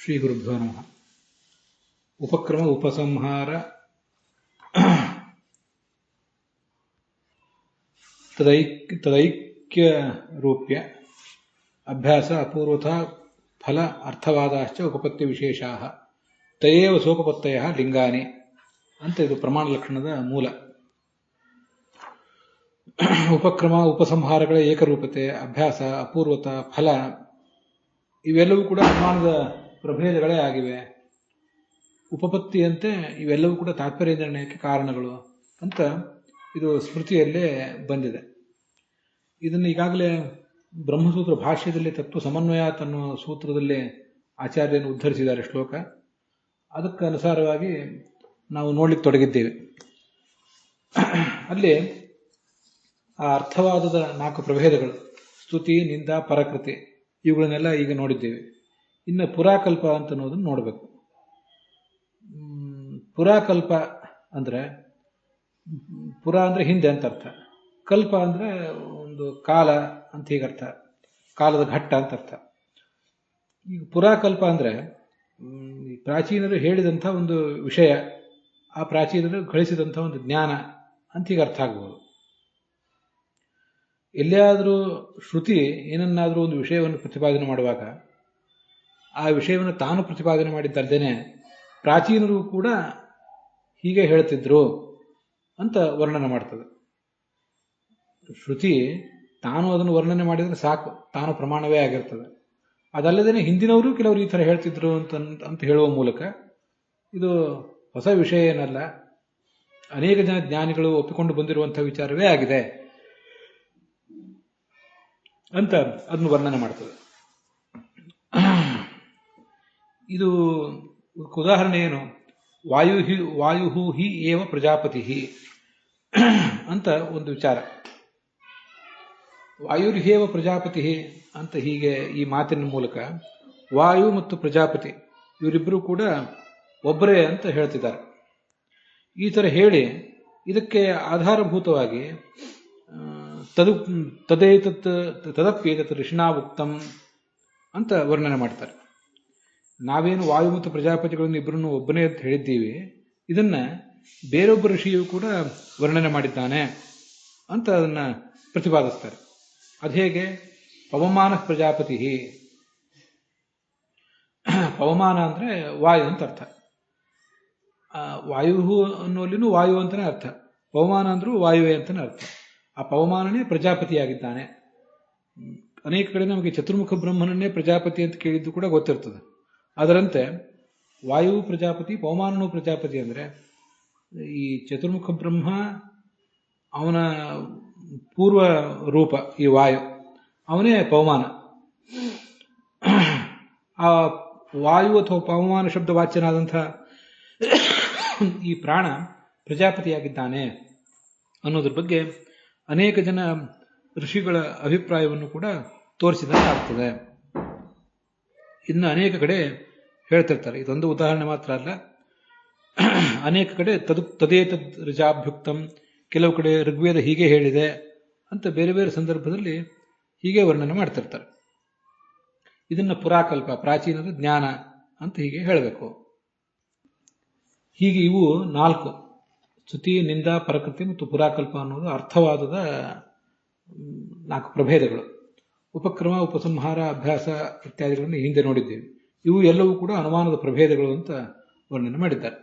ಶ್ರೀ ಗುರುಭ್ಯೋ ನಮಃ. ಉಪಕ್ರಮ ಉಪಸಂಹಾರ ತದೈಕ್ಯ ರೂಪ್ಯ ಅಭ್ಯಾಸ ಅಪೂರ್ವತಃ ಫಲ ಅರ್ಥವಾದಾಶ್ಚ ಉಪಪತ್ತಿ ವಿಶೇಷಾಃ ತಯೇವ ಸೋಪಪತ್ತಯಃ ಲಿಂಗಾನಿ ಅಂತ ಇದು ಪ್ರಮಾಣ ಲಕ್ಷಣದ ಮೂಲ. ಉಪಕ್ರಮ ಉಪಸಂಹಾರಗಳ ಏಕರೂಪತೆ, ಅಭ್ಯಾಸ, ಅಪೂರ್ವತ, ಫಲ ಇವೆಲ್ಲವೂ ಕೂಡ ಅನುಮಾನದ ಪ್ರಭೇದಗಳೇ ಆಗಿವೆ. ಉಪಪತ್ತಿಯಂತೆ ಇವೆಲ್ಲವೂ ಕೂಡ ತಾತ್ಪರ್ಯ ನಿರ್ಣಯಕ್ಕೆ ಕಾರಣಗಳು ಅಂತ ಇದು ಸ್ಮೃತಿಯಲ್ಲೇ ಬಂದಿದೆ. ಇದನ್ನು ಈಗಾಗಲೇ ಬ್ರಹ್ಮಸೂತ್ರ ಭಾಷ್ಯದಲ್ಲಿ ತತ್ವ ಸಮನ್ವಯಾತ್ ಅನ್ನೋ ಸೂತ್ರದಲ್ಲಿ ಆಚಾರ್ಯನು ಉದ್ಧರಿಸಿದ್ದಾರೆ ಶ್ಲೋಕ. ಅದಕ್ಕೆ ಅನುಸಾರವಾಗಿ ನಾವು ನೋಡ್ಲಿಕ್ಕೆ ತೊಡಗಿದ್ದೇವೆ. ಅಲ್ಲಿ ಆ ಅರ್ಥವಾದದ 4 ಪ್ರಭೇದಗಳು ಸ್ತುತಿ, ನಿಂದ, ಪರಕೃತಿ ಇವುಗಳನ್ನೆಲ್ಲ ಈಗ ನೋಡಿದ್ದೇವೆ. ಇನ್ನು ಪುರಾಕಲ್ಪ ಅಂತ ಅನ್ನೋದನ್ನು ನೋಡಬೇಕು. ಪುರಾಕಲ್ಪ ಅಂದ್ರೆ ಪುರ ಅಂದ್ರೆ ಹಿಂದೆ ಅಂತ ಅರ್ಥ, ಕಲ್ಪ ಅಂದ್ರೆ ಒಂದು ಕಾಲ ಅಂತ ಹೀಗರ್ಥ, ಕಾಲದ ಘಟ್ಟ ಅಂತ ಅರ್ಥ. ಈಗ ಪುರಾಕಲ್ಪ ಅಂದ್ರೆ ಪ್ರಾಚೀನರು ಹೇಳಿದಂಥ ಒಂದು ವಿಷಯ, ಆ ಪ್ರಾಚೀನರು ಗಳಿಸಿದಂಥ ಒಂದು ಜ್ಞಾನ ಅಂತ ಹೀಗೆ ಅರ್ಥ ಆಗ್ಬೋದು. ಎಲ್ಲಿಯಾದರೂ ಶ್ರುತಿ ಏನನ್ನಾದರೂ ಒಂದು ವಿಷಯವನ್ನು ಪ್ರತಿಪಾದನೆ ಮಾಡುವಾಗ ಆ ವಿಷಯವನ್ನು ತಾನು ಪ್ರತಿಪಾದನೆ ಮಾಡಿದ್ದಲ್ದೇನೆ ಪ್ರಾಚೀನರು ಕೂಡ ಹೀಗೆ ಹೇಳ್ತಿದ್ರು ಅಂತ ವರ್ಣನೆ ಮಾಡ್ತದೆ. ಶ್ರುತಿ ತಾನು ಅದನ್ನು ವರ್ಣನೆ ಮಾಡಿದರೆ ಸಾಕು, ತಾನು ಪ್ರಮಾಣವೇ ಆಗಿರ್ತದೆ. ಅದಲ್ಲದೇನೆ ಹಿಂದಿನವರು ಕೆಲವರು ಈ ಥರ ಹೇಳ್ತಿದ್ರು ಅಂತ ಹೇಳುವ ಮೂಲಕ ಇದು ಹೊಸ ವಿಷಯ ಏನಲ್ಲ, ಅನೇಕ ಜನ ಜ್ಞಾನಿಗಳು ಒಪ್ಪಿಕೊಂಡು ಬಂದಿರುವಂಥ ವಿಚಾರವೇ ಆಗಿದೆ ಅಂತ ಅದನ್ನು ವರ್ಣನೆ ಮಾಡ್ತದೆ. ಇದು ಉದಾಹರಣೆ ಏನು? ವಾಯು ಹಿ ಏವ ಪ್ರಜಾಪತಿ ಅಂತ ಒಂದು ವಿಚಾರ. ವಾಯುರ್ಹೇವ ಪ್ರಜಾಪತಿ ಅಂತ ಹೀಗೆ ಈ ಮಾತಿನ ಮೂಲಕ ವಾಯು ಮತ್ತು ಪ್ರಜಾಪತಿ ಇವರಿಬ್ಬರು ಕೂಡ ಒಬ್ಬರೇ ಅಂತ ಹೇಳ್ತಿದ್ದಾರೆ. ಈ ಥರ ಹೇಳಿ ಇದಕ್ಕೆ ಆಧಾರಭೂತವಾಗಿ ತದಪ್ಯೇತತ್ ಋಷಿಣಾ ಉಕ್ತಂ ಅಂತ ವರ್ಣನೆ ಮಾಡ್ತಾರೆ. ನಾವೇನು ವಾಯು ಮತ್ತು ಪ್ರಜಾಪತಿಗಳನ್ನು ಇಬ್ಬರನ್ನು ಒಬ್ಬನೇ ಅಂತ ಹೇಳಿದ್ದೀವಿ, ಇದನ್ನ ಬೇರೊಬ್ಬ ಋಷಿಯು ಕೂಡ ವರ್ಣನೆ ಮಾಡಿದ್ದಾನೆ ಅಂತ ಅದನ್ನ ಪ್ರತಿಪಾದಿಸ್ತಾರೆ. ಅದು ಹೇಗೆ? ಪವಮಾನ ಪ್ರಜಾಪತಿ. ಪವಮಾನ ಅಂದ್ರೆ ವಾಯು ಅಂತ ಅರ್ಥ. ವಾಯು ಅನ್ನೋಲ್ಲಿನೂ ವಾಯು ಅಂತಾನೆ ಅರ್ಥ, ಪವಮಾನ ಅಂದ್ರೂ ವಾಯುವೇ ಅಂತಾನೆ ಅರ್ಥ. ಆ ಪವಮಾನನೇ ಪ್ರಜಾಪತಿಯಾಗಿದ್ದಾನೆ. ಅನೇಕ ಕಡೆ ನಮಗೆ ಚತುರ್ಮುಖ ಬ್ರಹ್ಮನನ್ನೇ ಪ್ರಜಾಪತಿ ಅಂತ ಕೇಳಿದ್ದು ಕೂಡ ಗೊತ್ತಿರ್ತದೆ. ಅದರಂತೆ ವಾಯು ಪ್ರಜಾಪತಿ, ಪವಮಾನನು ಪ್ರಜಾಪತಿ ಅಂದ್ರೆ ಈ ಚತುರ್ಮುಖ ಬ್ರಹ್ಮ ಅವನ ಪೂರ್ವ ರೂಪ ಈ ವಾಯು, ಅವನೇ ಪವಮಾನ. ಆ ವಾಯು ಅಥವಾ ಪವಮಾನ ಶಬ್ದ ವಾಚ್ಯನಾದಂಥ ಈ ಪ್ರಾಣ ಪ್ರಜಾಪತಿಯಾಗಿದ್ದಾನೆ ಅನ್ನೋದ್ರ ಬಗ್ಗೆ ಅನೇಕ ಜನ ಋಷಿಗಳ ಅಭಿಪ್ರಾಯವನ್ನು ಕೂಡ ತೋರಿಸಿದಂತೆ ಆಗ್ತದೆ. ಇನ್ನು ಅನೇಕ ಕಡೆ ಹೇಳ್ತಿರ್ತಾರೆ. ಇದೊಂದು ಉದಾಹರಣೆ ಮಾತ್ರ ಅಲ್ಲ, ಅನೇಕ ಕಡೆ ತದೇತದ್ ಋಜಾಭ್ಯುಕ್ತಂ, ಕೆಲವು ಕಡೆ ಋಗ್ವೇದ ಹೀಗೆ ಹೇಳಿದೆ ಅಂತ ಬೇರೆ ಬೇರೆ ಸಂದರ್ಭದಲ್ಲಿ ಹೀಗೆ ವರ್ಣನೆ ಮಾಡ್ತಿರ್ತಾರೆ. ಇದನ್ನ ಪುರಾಕಲ್ಪ, ಪ್ರಾಚೀನದ ಜ್ಞಾನ ಅಂತ ಹೀಗೆ ಹೇಳಬೇಕು. ಹೀಗೆ ಇವು 4 ಸ್ತುತಿ, ನಿಂದ, ಪರಕೃತಿ ಮತ್ತು ಪುರಾಕಲ್ಪ ಅನ್ನೋದು ಅರ್ಥವಾದದ 4 ಪ್ರಭೇದಗಳು. ಉಪಕ್ರಮ, ಉಪಸಂಹಾರ, ಅಭ್ಯಾಸ ಇತ್ಯಾದಿಗಳನ್ನು ಹಿಂದೆ ನೋಡಿದ್ದೇವೆ. ಇವು ಎಲ್ಲವೂ ಕೂಡ ಅನುಮಾನದ ಪ್ರಭೇದಗಳು ಅಂತ ವರ್ಣನೆ ಮಾಡಿದ್ದಾರೆ.